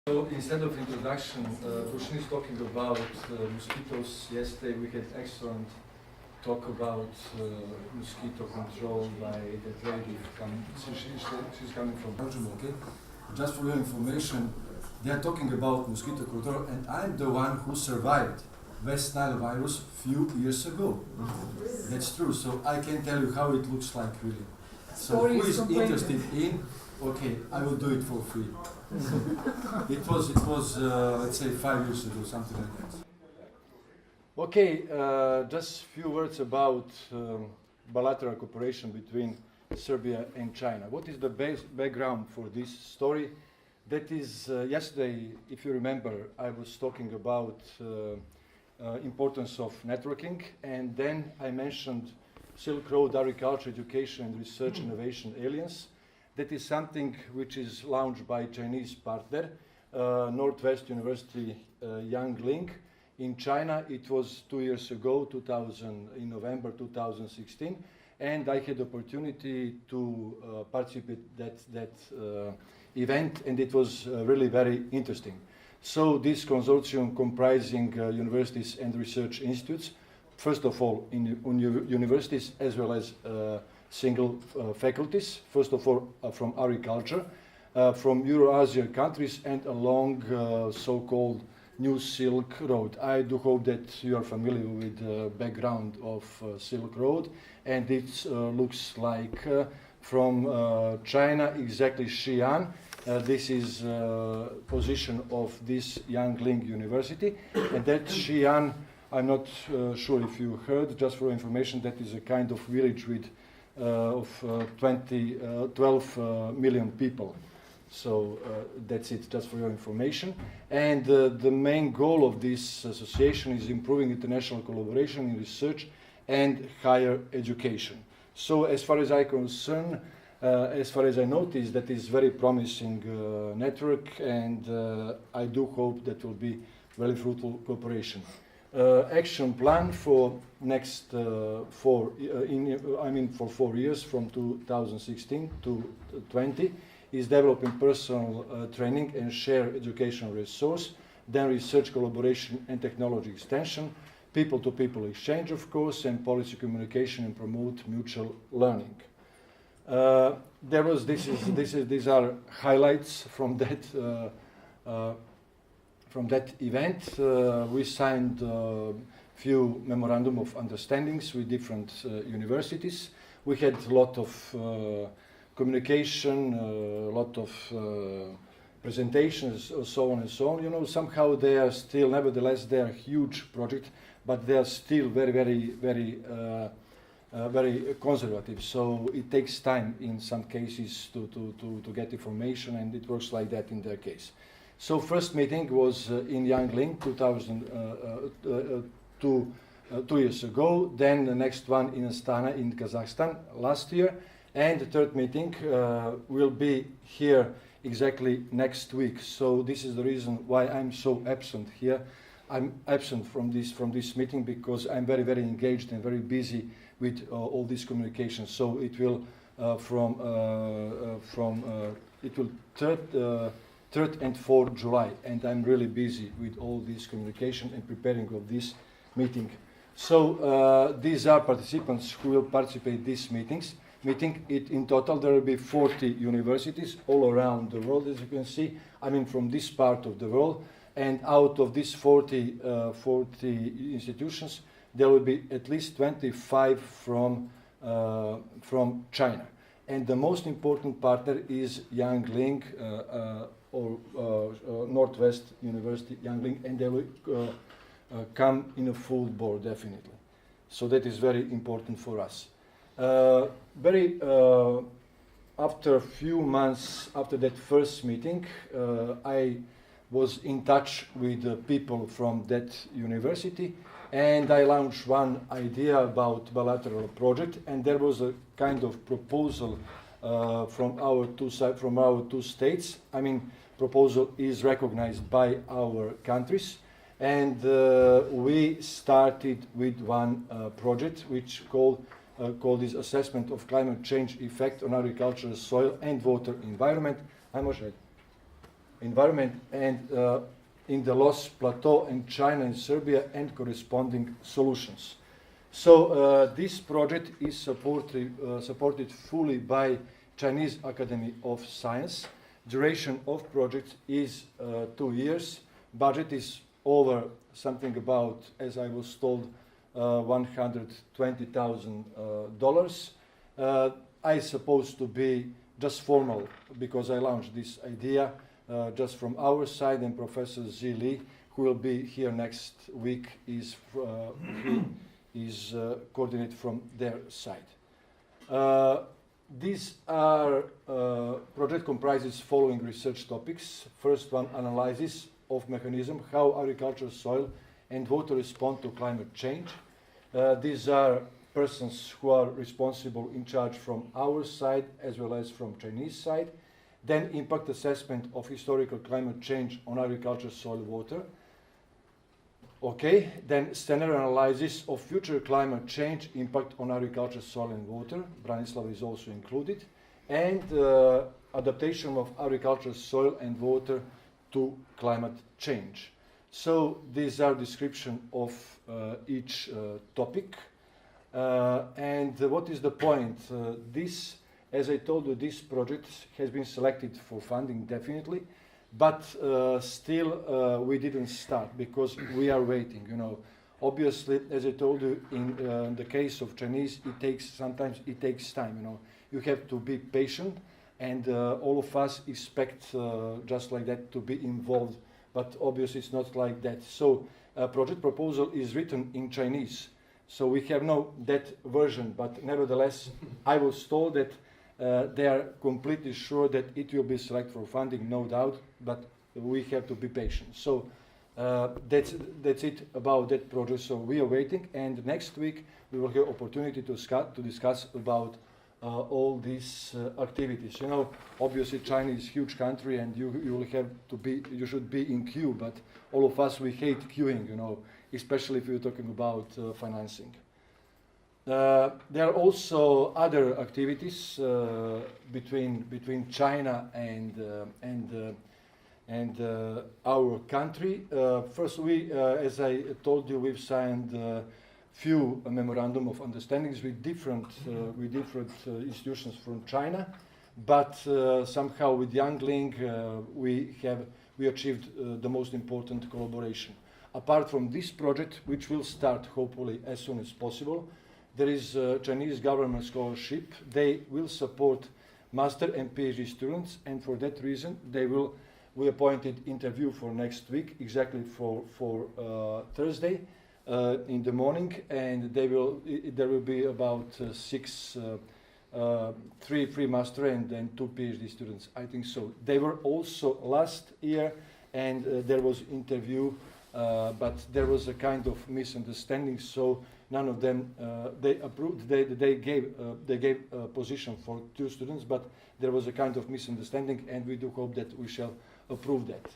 So instead of introduction, Rushin is talking about mosquitoes. Yesterday we had excellent talk about mosquito control by the lady. She's coming from Belgium, okay? Just for your information, they are talking about mosquito control, and I'm the one who survived West Nile virus few years ago. That's true, so I can tell you how it looks like really. So who is interested in, okay, I will do it for free. It was let's say 5 years ago, something like that. Okay, just a few words about bilateral cooperation between Serbia and China. What is the background for this story? That is, yesterday, if you remember, I was talking about importance of networking, and then I mentioned Silk Road Agriculture, Education and Research Innovation Alliance. That is something which is launched by Chinese partner, Northwest University Yangling. In China, it was 2 years ago, in November 2016, and I had the opportunity to participate that event, and it was really very interesting. So this consortium comprising universities and research institutes, first of all in universities as well as single faculties, first of all from agriculture, from Euro-Asia countries and along so-called New Silk Road. I do hope that you are familiar with the background of Silk Road, and it looks like from China, exactly Xi'an. This is position of this Yangling University, and that Xi'an, I'm not sure if you heard, just for information, that is a kind of village with of 12 million people. So that's it, just for your information. And the main goal of this association is improving international collaboration in research and higher education. So as far as I'm concerned, as far as I noticed, that is very promising network, and I do hope that will be very fruitful cooperation. Action plan for next 4 years from 2016 to 20 is developing personal training and share educational resource, then research collaboration and technology extension, people-to-people exchange, of course, and policy communication and promote mutual learning. These are highlights from that event. We signed a few memorandum of understandings with different universities. We had a lot of communication, a lot of presentations, so on and so on. You know, somehow they are still, nevertheless, they are a huge project, but they are still very conservative. So it takes time in some cases to get information, and it works like that in their case. So first meeting was in Yangling 2 years ago, then the next one in Astana in Kazakhstan last year, and the third meeting will be here exactly next week. So this is the reason why I'm so absent here. I'm absent from this meeting because I'm very engaged and very busy with all this communication. So it will it will 3rd and 4th July, and I'm really busy with all this communication and preparing of this meeting. So these are participants who will participate in these meetings. In total there will be 40 universities all around the world, as you can see. I mean, from this part of the world, and out of these 40 institutions, there will be at least 25 from China. And the most important partner is Yangling, Northwest University Yangling, and they will come in a full board, definitely. So that is very important for us. After a few months after that first meeting, I was in touch with the people from that university, and I launched one idea about bilateral project, and there was a kind of proposal from our two states. I mean, proposal is recognized by our countries, and we started with one project which called this assessment of climate change effect on agricultural soil and water environment. I'm environment and in the Los Plateau in China and Serbia and corresponding solutions. So this project is supported fully by Chinese Academy of Science. Duration of project is 2 years. Budget is over something about, as I was told, $120,000. I suppose to be just formal because I launched this idea just from our side, and Professor Zi Li, who will be here next week, is coordinated from their side. These are project comprises following research topics. First one, analysis of mechanism, how agricultural soil and water respond to climate change. These are persons who are responsible in charge from our side as well as from Chinese side. Then impact assessment of historical climate change on agriculture, soil, water. Okay, then scenario analysis of future climate change impact on agriculture, soil and water. Branislav is also included. And adaptation of agriculture, soil and water to climate change. So these are description of each topic. And what is the point? This, as I told you, this project has been selected for funding definitely, but still we didn't start because we are waiting. You know, obviously, as I told you, in the case of Chinese, sometimes it takes time. You know, you have to be patient, and all of us expect just like that to be involved. But obviously, it's not like that. So, project proposal is written in Chinese. So we have no that version, but nevertheless, I was told that they are completely sure that it will be selected for funding, no doubt, but we have to be patient. So that's it about that project. So we are waiting, and next week we will have opportunity to discuss about all these activities. You know, obviously China is a huge country, and you should be in queue, but all of us, we hate queuing, you know, especially if you're talking about financing. There are also other activities between China and our country. First, as I told you, we've signed few memorandum of understandings with different institutions from China, but somehow with Yangling we achieved the most important collaboration. Apart from this project, which will start hopefully as soon as possible, there is a Chinese government scholarship. They will support master and PhD students, and for that reason we appointed interview for next week, exactly for Thursday in the morning, and there will be about three master and then 2 PhD students, I think so. They were also last year, and there was interview, but there was a kind of misunderstanding, so none of them they approved. They gave a position for 2 students, but there was a kind of misunderstanding, and we do hope that we shall improve that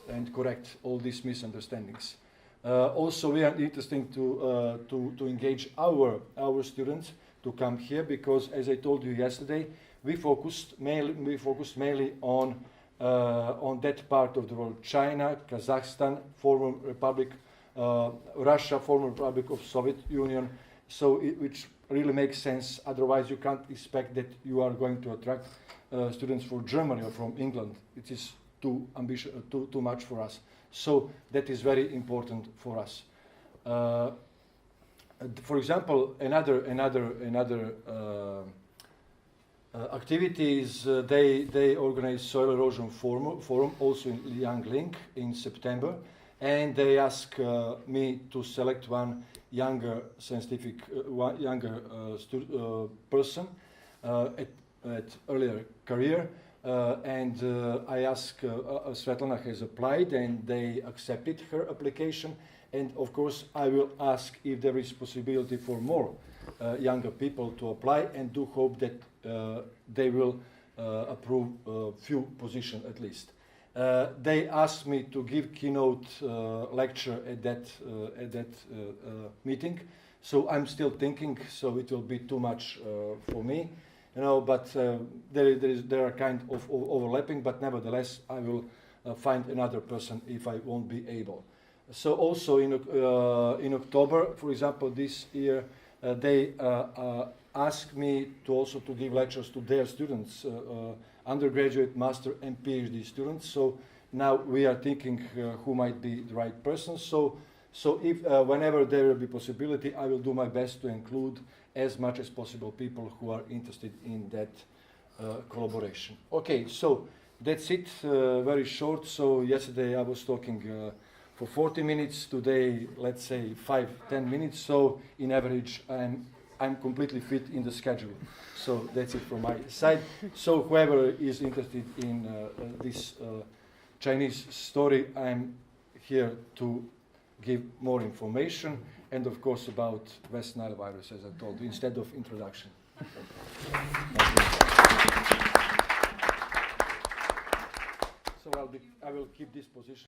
and correct all these misunderstandings. Also, we are interested to engage our students to come here, because, as I told you yesterday, we focused mainly on that part of the world: China, Kazakhstan, former Republic, Russia, former Republic of Soviet Union. So, which really makes sense. Otherwise, you can't expect that you are going to attract students from Germany or from England. It is too ambitious, too much for us. So that is very important for us. For example, another activity is they organize soil erosion forum also in Yangling in September, and they ask me to select one younger person at earlier career. And I asked, Svetlana has applied, and they accepted her application. And of course, I will ask if there is possibility for more younger people to apply, and do hope that they will approve a few positions at least. They asked me to give keynote lecture at that meeting. So I'm still thinking, so it will be too much for me. you know, but there are kind of overlapping, but nevertheless I will find another person if I won't be able. So also in October, for example, this year, they asked me to also to give lectures to their students, undergraduate, master, and PhD students. So now we are thinking who might be the right person. So if whenever there will be possibility, I will do my best to include as much as possible people who are interested in that collaboration. Okay, so that's it, very short. So yesterday I was talking for 40 minutes, today let's say 5-10 minutes. So in average I'm completely fit in the schedule. So that's it from my side. So whoever is interested in this Chinese story, I'm here to give more information, and of course about West Nile virus, as I told you, instead of introduction. So I will keep this position.